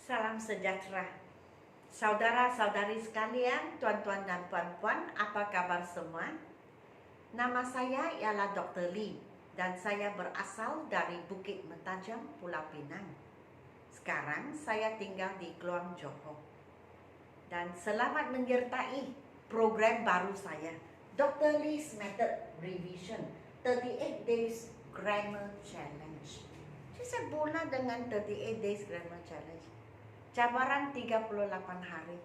Salam sejahtera. Saudara-saudari sekalian, tuan-tuan dan puan-puan, apa kabar semua? Nama saya ialah Dr. Lee dan saya berasal dari Bukit Mentajam, Pulau Pinang. Sekarang saya tinggal di Kluang Johor. Dan selamat menyertai program baru saya, Dr. Lee's Method Revision 38 Days Grammar Challenge. Jadi saya mula dengan 38 Days Grammar Challenge. Cabaran 38 hari.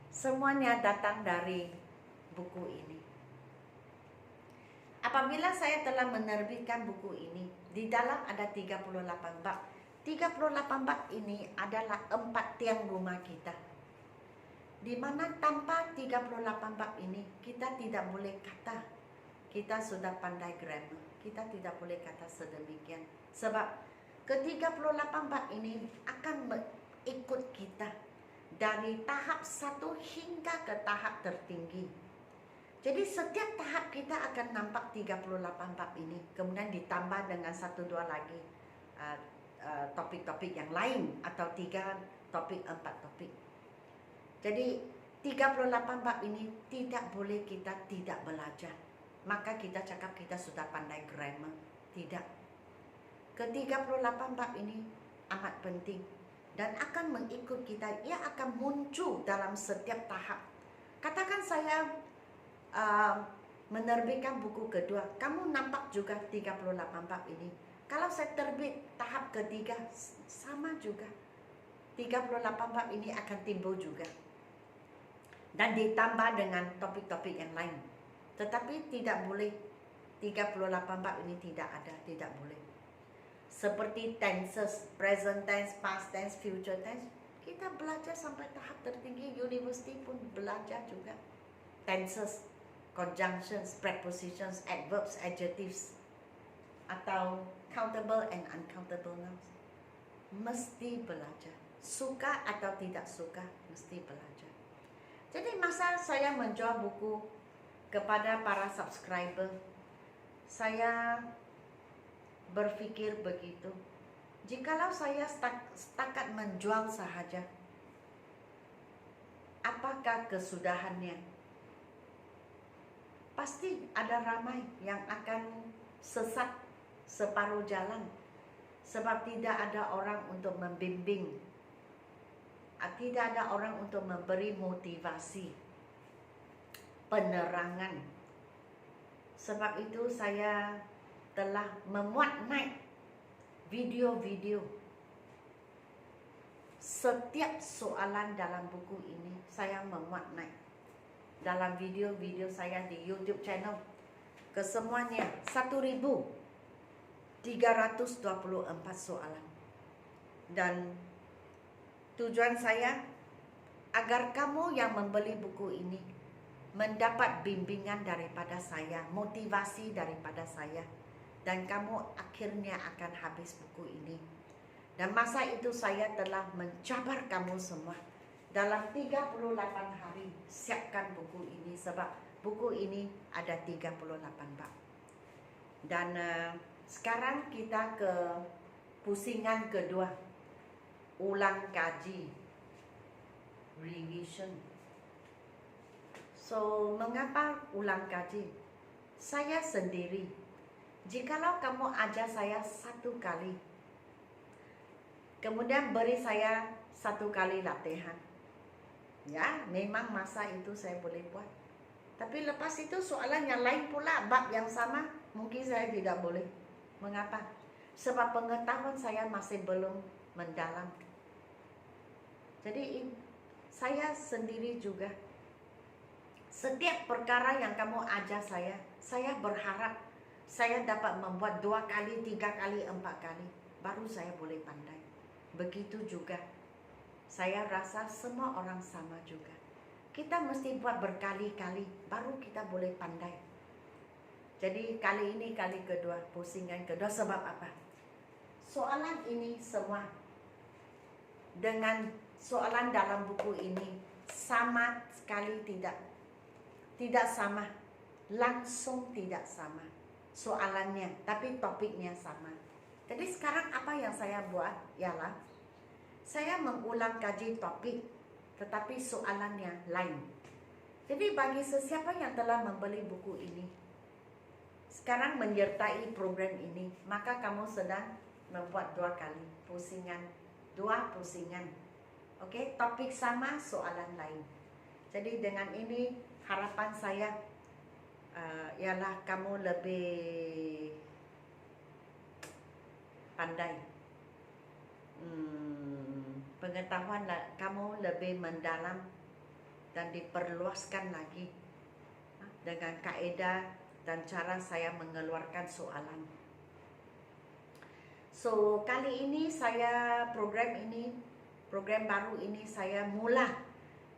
Semuanya datang dari buku ini. Apabila saya telah menerbitkan buku ini, di dalam ada 38 bab. 38 bab ini adalah 4 tiang rumah kita. Di mana tanpa 38 bab ini, kita tidak boleh kata kita sudah pandai grammar. Kita tidak boleh kata sedemikian. Sebab ke-38 bab ini akan mengikut kita dari tahap 1 hingga ke tahap tertinggi. Jadi setiap tahap kita akan nampak 38 bab ini. Kemudian ditambah dengan 1-2 lagi topik-topik yang lain, atau 3 topik, 4 topik. Jadi 38 bab ini tidak boleh kita tidak belajar. Maka kita cakap kita sudah pandai grammar. Tidak. Ke-38 bab ini amat penting dan akan mengikut kita. Ia akan muncul dalam setiap tahap. Katakan saya menerbitkan buku kedua, kamu nampak juga 38 bab ini. Kalau saya terbit tahap ketiga, sama juga 38 bab ini akan timbul juga dan ditambah dengan topik-topik yang lain. Tetapi tidak boleh 38 bab ini tidak ada, tidak boleh. Seperti tenses, present tense, past tense, future tense, kita belajar sampai tahap tertinggi. University pun belajar juga tenses, conjunctions, prepositions, adverbs, adjectives, atau countable and uncountable nouns. Mesti belajar, suka atau tidak suka, mesti belajar. Jadi masa saya menjual buku kepada para subscriber, saya berpikir begitu. Jikalau saya setakat menjual sahaja, apakah kesudahannya? Pasti ada ramai yang akan sesat separuh jalan, sebab tidak ada orang untuk membimbing, tidak ada orang untuk memberi motivasi, penerangan. Sebab itu saya telah memuat naik video-video setiap soalan dalam buku ini. Saya memuat naik dalam video-video saya di YouTube channel. Kesemuanya 1.324 soalan. Dan tujuan saya agar kamu yang membeli buku ini mendapat bimbingan daripada saya, motivasi daripada saya, dan kamu akhirnya akan habis buku ini. Dan masa itu saya telah mencabar kamu semua. Dalam 38 hari siapkan buku ini, sebab buku ini ada 38 bab. Dan sekarang kita ke pusingan kedua, ulang kaji, revision. So, mengapa ulang kaji? Saya sendiri, jikalau kamu ajar saya 1 kali, kemudian beri saya 1 kali latihan, ya memang masa itu saya boleh buat. Tapi lepas itu soalan yang lain pula, bab yang sama, mungkin saya tidak boleh. Mengapa? Sebab pengetahuan saya masih belum mendalam. Jadi saya sendiri juga, setiap perkara yang kamu ajar saya berharap saya dapat membuat 2 kali, 3 kali, 4 kali, baru saya boleh pandai. Begitu juga, saya rasa semua orang sama juga. Kita mesti buat berkali-kali, baru kita boleh pandai. Jadi kali ini kali kedua, pusingan kedua. Sebab apa? Soalan ini semua dengan soalan dalam buku ini sama sekali tidak sama, langsung tidak sama soalannya, tapi topiknya sama. Jadi sekarang apa yang saya buat ialah Saya mengulang kaji topik, tetapi soalannya lain. Jadi bagi sesiapa yang telah membeli buku ini, sekarang menyertai program ini, maka kamu sedang membuat 2 kali pusingan, 2 pusingan. Oke, topik sama, soalan lain. Jadi dengan ini harapan saya ialah kamu lebih pandai, pengetahuan kamu lebih mendalam dan diperluaskan lagi dengan kaedah dan cara saya mengeluarkan soalan. So kali ini saya program baru ini saya mula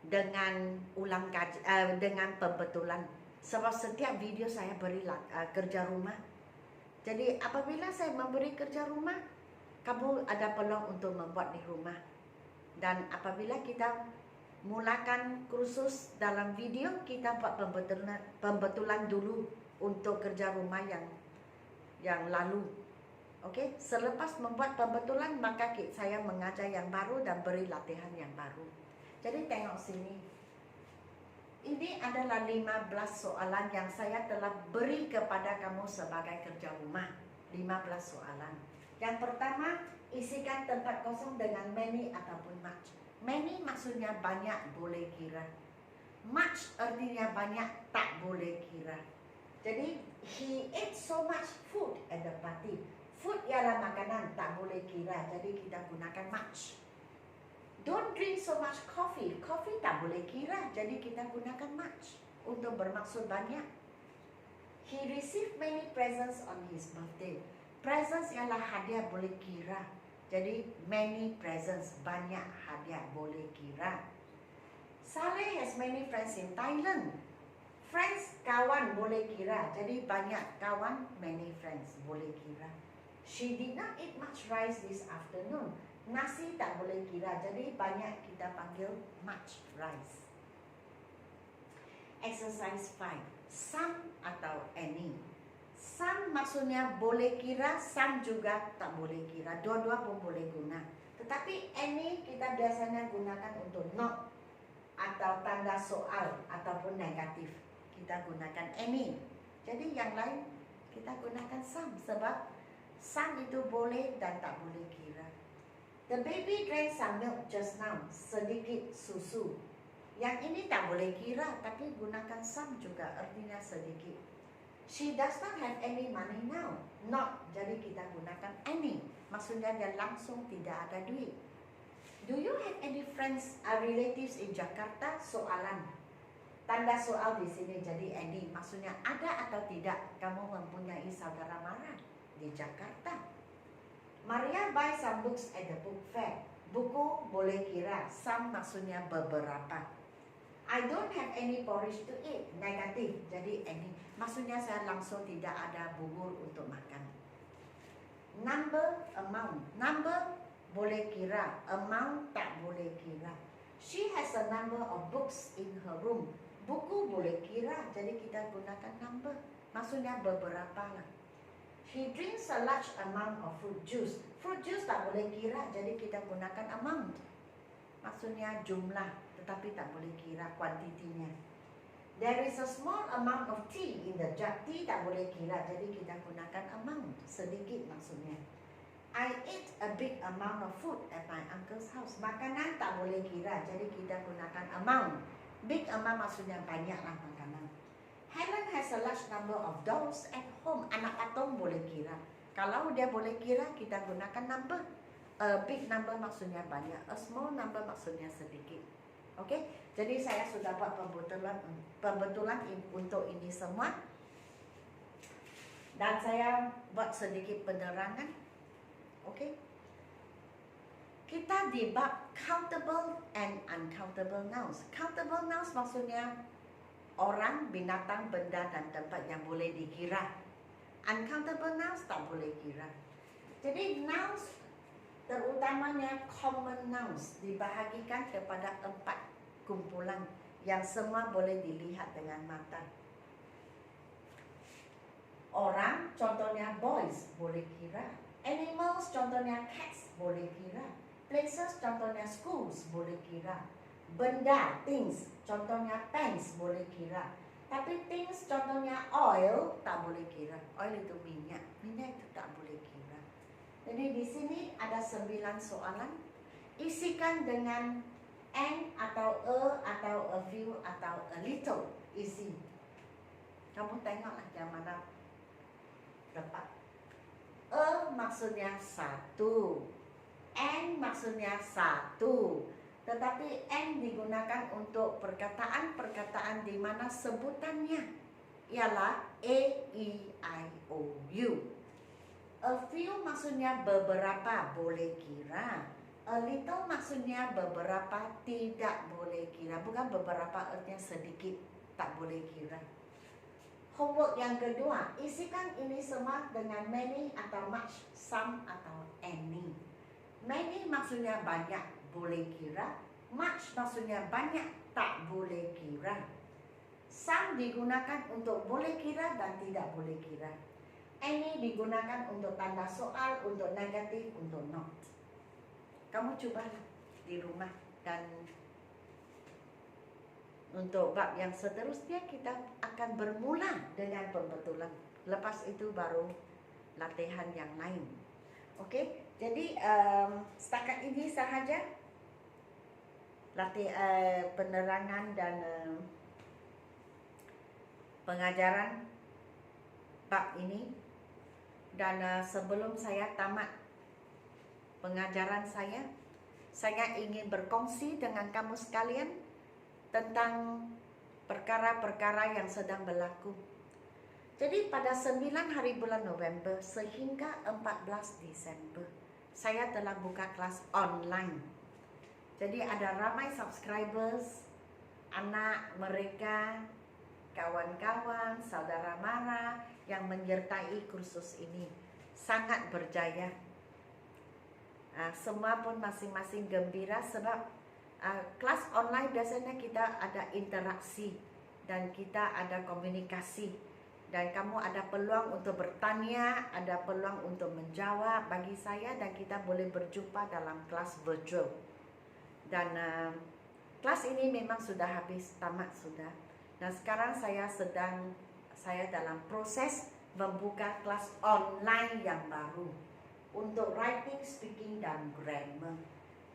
dengan ulang kaji, dengan pembetulan. Sebab setiap video saya beri kerja rumah. Jadi apabila saya memberi kerja rumah, kamu ada peluang untuk membuat di rumah. Dan apabila kita mulakan kursus dalam video, kita buat pembetulan dulu untuk kerja rumah yang lalu. Okey, selepas membuat pembetulan maka saya mengajar yang baru dan beri latihan yang baru. Jadi tengok sini. Ini adalah 15 soalan yang saya telah beri kepada kamu sebagai kerja rumah. 15 soalan. Yang pertama, isikan tempat kosong dengan many ataupun much. Many maksudnya banyak, boleh kira. Much artinya banyak, tak boleh kira. Jadi, he ate so much food at the party. Food ialah makanan, tak boleh kira. Jadi kita gunakan much. Don't drink so much coffee. Coffee tak boleh kira. Jadi kita gunakan much untuk bermaksud banyak. He received many presents on his birthday. Presents ialah hadiah boleh kira. Jadi many presents, banyak hadiah boleh kira. Saleh has many friends in Thailand. Friends, kawan boleh kira. Jadi banyak kawan, many friends boleh kira. She did not eat much rice this afternoon. Nasi tak boleh kira. Jadi banyak kita panggil much rice. Exercise 5. Some atau any. Some maksudnya boleh kira, some juga tak boleh kira. Dua-dua pun boleh guna. Tetapi any kita biasanya gunakan untuk not atau tanda soal ataupun negatif. Kita gunakan any. Jadi yang lain kita gunakan some sebab some itu boleh dan tak boleh kira. The baby drank some milk just now. Sedikit susu. Yang ini tak boleh kira, tapi gunakan some juga, artinya sedikit. She does not have any money now. Not, jadi kita gunakan any. Maksudnya dia langsung tidak ada duit. Do you have any friends or relatives in Jakarta? Soalan. Tanda soal di sini jadi any. Maksudnya ada atau tidak kamu mempunyai saudara mara di Jakarta. Maria buy some books at the book fair. Buku boleh kira, some maksudnya beberapa. I don't have any porridge to eat. Negatif, jadi any. Maksudnya saya langsung tidak ada bubur untuk makan. Number, amount. Number boleh kira, amount tak boleh kira. She has a number of books in her room. Buku boleh kira, jadi kita gunakan number. Maksudnya beberapa lah. He drinks a large amount of fruit juice. Fruit juice tak boleh kira, jadi kita gunakan amount. Maksudnya jumlah, tetapi tak boleh kira kuantitinya. There is a small amount of tea in the jug. Tea tak boleh kira, jadi kita gunakan amount. Sedikit maksudnya. I ate a big amount of food at my uncle's house. Makanan tak boleh kira, jadi kita gunakan amount. Big amount maksudnya banyaklah makanan. Helen has a large number of dolls at home. Anak patung boleh kira. Kalau dia boleh kira, kita gunakan number. A big number maksudnya banyak. A small number maksudnya sedikit. Okey, jadi saya sudah buat pembetulan untuk ini semua. Dan saya buat sedikit penerangan. Okey. Kita di bab countable and uncountable nouns. Countable nouns maksudnya orang, binatang, benda dan tempat yang boleh dikira. Uncountable nouns tak boleh kira. Jadi nouns terutamanya common nouns dibahagikan kepada 4 kumpulan yang semua boleh dilihat dengan mata. Orang contohnya boys boleh kira. Animals contohnya cats boleh kira. Places contohnya schools boleh kira. Benda, things, contohnya pens boleh kira. Tapi things contohnya oil tak boleh kira. Oil itu minyak, minyak itu tak boleh kira. Jadi di sini ada 9 soalan. Isikan dengan an atau a few atau a little. Isi. Kamu tengoklah yang mana tepat. Maksudnya satu, and maksudnya satu. Tetapi and digunakan untuk perkataan-perkataan di mana sebutannya ialah a, e, i, o, u. A few maksudnya beberapa boleh kira. A little maksudnya beberapa tidak boleh kira. Bukan beberapa artinya sedikit tak boleh kira. Homework yang kedua, isikan ini semua dengan many atau much, some atau any. Many maksudnya banyak, boleh kira. Much maksudnya banyak, tak boleh kira. Some digunakan untuk boleh kira dan tidak boleh kira. Any digunakan untuk tanda soal, untuk negatif, untuk not. Kamu cobalah di rumah, dan untuk bab yang seterusnya kita akan bermula dengan pembetulan. Lepas itu baru latihan yang lain. Okey, jadi setakat ini sahaja penerangan dan pengajaran bab ini. Dan sebelum saya tamat pengajaran saya ingin berkongsi dengan kamu sekalian tentang perkara-perkara yang sedang berlaku. Jadi pada 9 hari bulan November sehingga 14 Disember, saya telah buka kelas online. Jadi ada ramai subscribers, anak mereka, kawan-kawan, saudara mara yang menyertai kursus ini. Sangat berjaya. Semua pun masing-masing gembira sebab kelas online biasanya kita ada interaksi dan kita ada komunikasi, dan kamu ada peluang untuk bertanya, ada peluang untuk menjawab bagi saya, dan kita boleh berjumpa dalam kelas virtual. Dan kelas ini memang sudah habis, tamat sudah. Dan sekarang saya dalam proses membuka kelas online yang baru untuk writing, speaking, dan grammar.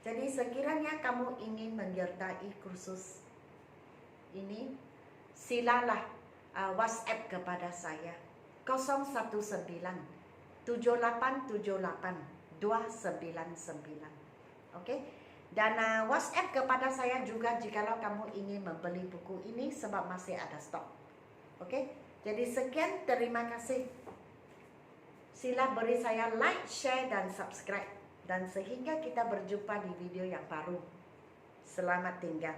Jadi sekiranya kamu ingin menyertai kursus ini, silalah WhatsApp kepada saya 019 7878 299. Okey? Dan WhatsApp kepada saya juga jikalau kamu ingin membeli buku ini sebab masih ada stok. Okey? Jadi sekian, terima kasih. Sila beri saya like, share dan subscribe. Dan sehingga kita berjumpa di video yang baru. Selamat tinggal.